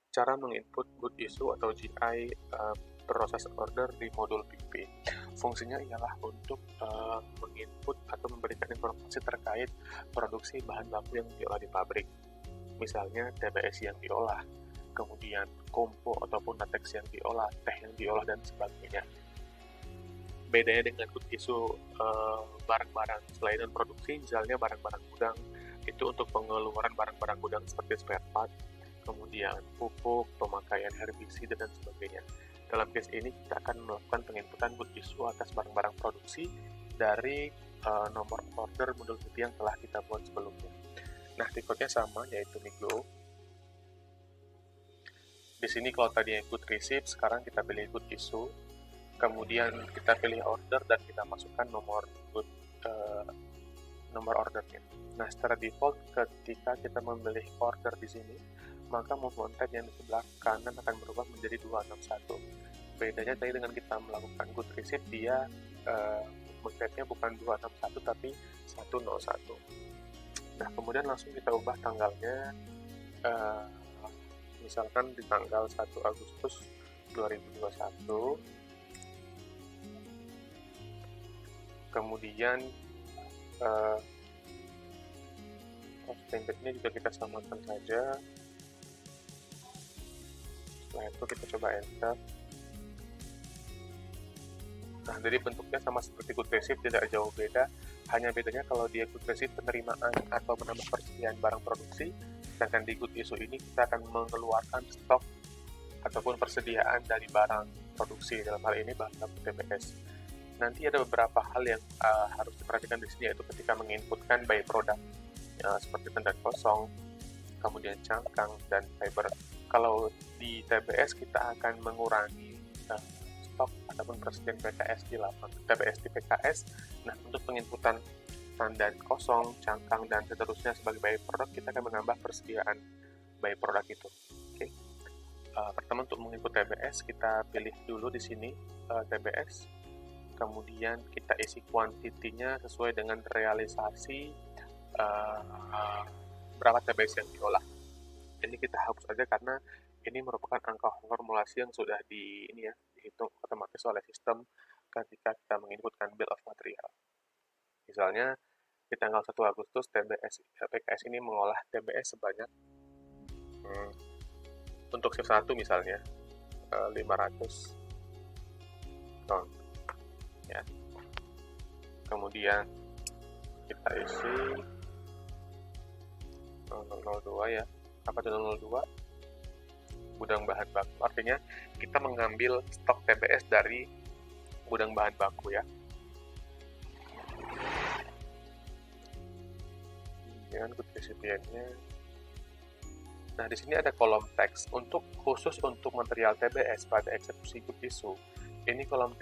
Cara menginput good issue atau GI proses order di modul PP. Fungsinya ialah untuk menginput atau memberikan informasi terkait produksi bahan baku yang diolah di pabrik. Misalnya TBS yang diolah, kemudian kompo ataupun latex yang diolah, teh yang diolah, dan sebagainya. Bedanya dengan good issue barang-barang selain produksi, misalnya barang-barang gudang, itu untuk pengeluaran barang-barang gudang seperti spare part, kemudian pupuk, pemakaian herbisida, dan sebagainya. Dalam case ini, kita akan melakukan penginputan good issue atas barang-barang produksi dari nomor order modul PP yang telah kita buat sebelumnya. Nah, tipenya sama, yaitu Miglo. Di sini kalau tadi yang good receipt, sekarang kita pilih good issue. Kemudian kita pilih order dan kita masukkan nomor ordernya. Nah, secara default ketika kita memilih order di sini, maka movement tab yang di sebelah kanan akan berubah menjadi 261. Bedanya tadi dengan kita melakukan good receipt, dia movement tabnya bukan 261 tapi 101. Nah, kemudian langsung kita ubah tanggalnya, misalkan di tanggal 1 Agustus 2021. Kemudian template-nya juga kita samakan saja. Setelah itu kita coba enter. Nah, jadi bentuknya sama seperti good receipt, tidak jauh beda. Hanya bedanya kalau dia good receipt penerimaan atau menambah persediaan barang produksi, sedangkan di good issue ini kita akan mengeluarkan stok ataupun persediaan dari barang produksi, dalam hal ini bahan baku TBS. Nanti ada beberapa hal yang harus diperhatikan di sini, yaitu ketika menginputkan by product, seperti tanda kosong, kemudian cangkang, dan fiber. Kalau di TBS kita akan mengurangi stok ataupun persediaan PKS di lapangan TBS di PKS. Nah, untuk penginputan tanda kosong, cangkang, dan seterusnya sebagai by product, kita akan menambah persediaan by product itu. Oke. Pertama, untuk menginput TBS, kita pilih dulu di sini TBS. Kemudian kita isi kuantitinya sesuai dengan realisasi berapa TBS yang diolah. Ini kita hapus saja karena ini merupakan angka formulasi yang sudah dihitung otomatis oleh sistem ketika kita menginputkan bill of material. Misalnya di tanggal 1 Agustus PKS ini mengolah TBS sebanyak untuk shift 1 misalnya 500 ton. Ya. Kemudian kita isi 002 ya. Apa itu 002? Gudang bahan baku. Artinya kita mengambil stok TBS dari gudang bahan baku ya. Dengan good recipientnya. Nah, di sini ada kolom teks khusus untuk material TBS pada eksekusi good issue. Ini kolom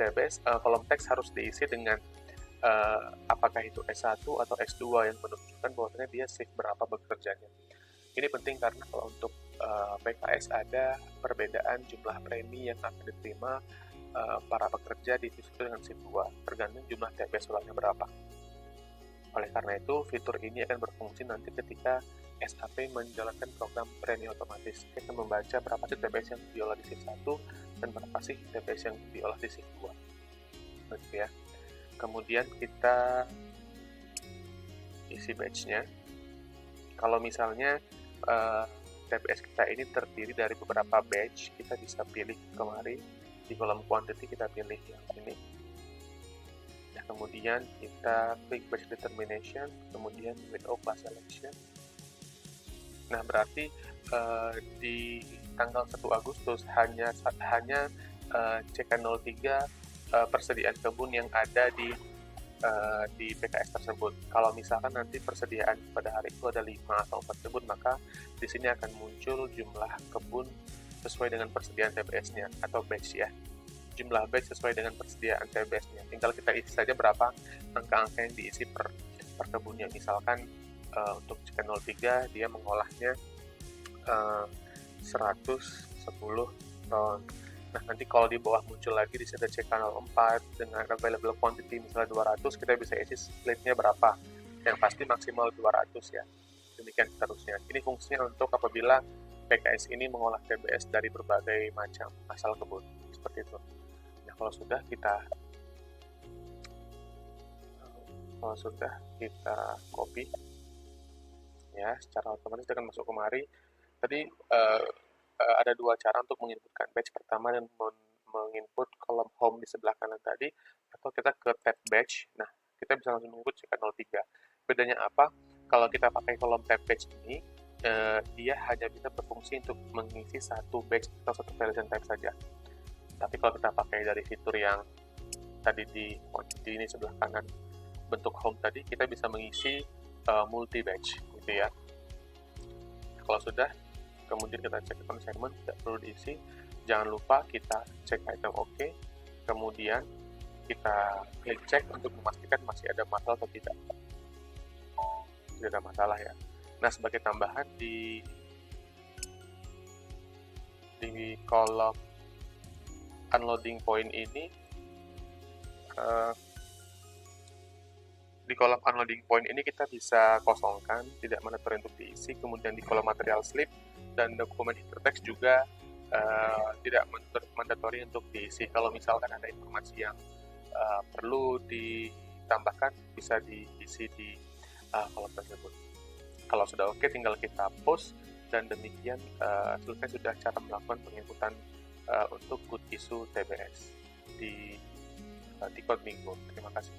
teks harus diisi dengan apakah itu S1 atau S2 yang menunjukkan bahwasanya dia shift berapa bekerjanya. Ini penting karena kalau untuk PKS ada perbedaan jumlah premi yang akan diterima para pekerja di shift 1 dengan shift 2, tergantung jumlah TBS ulangnya berapa. Oleh karena itu, fitur ini akan berfungsi nanti ketika SAP menjalankan program premi otomatis. Kita membaca berapa sih TBS yang diolah di shift 1 dan berapa sih TBS yang diolah di shift 2. Begitu ya. Kemudian kita isi batch-nya. Kalau misalnya TBS kita ini terdiri dari beberapa batch, kita bisa pilih kemari di kolom quantity, kita pilih yang ini. Nah, kemudian kita klik batch determination, kemudian window class selection. Nah, berarti di tanggal 1 Agustus hanya CK03 persediaan kebun yang ada di PKS tersebut. Kalau misalkan nanti persediaan pada hari itu ada 5 atau 4 kebun, maka di sini akan muncul jumlah kebun sesuai dengan persediaan TBS-nya atau batch ya. Jumlah batch sesuai dengan persediaan TBS-nya. Tinggal kita isi saja berapa angka-angka yang diisi per kebunnya. Misalkan untuk CK03 dia mengolahnya 110 ton. Nah, nanti kalau di bawah muncul lagi di sini CK04 dengan available quantity misalnya 200, kita bisa isi splitnya berapa. Yang pasti maksimal 200 ya. Demikian seterusnya. Ini fungsinya untuk apabila PKS ini mengolah TBS dari berbagai macam asal kebun, seperti itu. Nah, kalau sudah copy, ya secara otomatis akan masuk kemari. Tadi ada dua cara untuk menginputkan batch. Pertama, dan menginput kolom home di sebelah kanan tadi, atau kita ke tab batch. Nah, kita bisa langsung menginput CK03. Bedanya apa? Kalau kita pakai kolom tab batch ini, dia hanya bisa berfungsi untuk mengisi satu batch atau satu version type saja. Tapi kalau kita pakai dari fitur yang tadi di ini sebelah kanan, bentuk home tadi, kita bisa mengisi multi batch, gitu ya. Kalau sudah, kemudian kita cek consignment, tidak perlu diisi. Jangan lupa kita cek item OK, kemudian kita klik cek untuk memastikan masih ada masalah atau tidak. Tidak ada masalah ya. Nah, sebagai tambahan di kolom unloading point ini, kita bisa kosongkan, tidak mandatory untuk diisi. Kemudian di kolom material slip dan dokumen hypertext juga tidak mandatory untuk diisi. Kalau misalkan ada informasi yang perlu ditambahkan, bisa diisi di kolom tersebut. Kalau sudah oke, tinggal kita post, dan demikian selesai sudah cara melakukan penginputan untuk good issue TBS di Code Minggu. Terima kasih.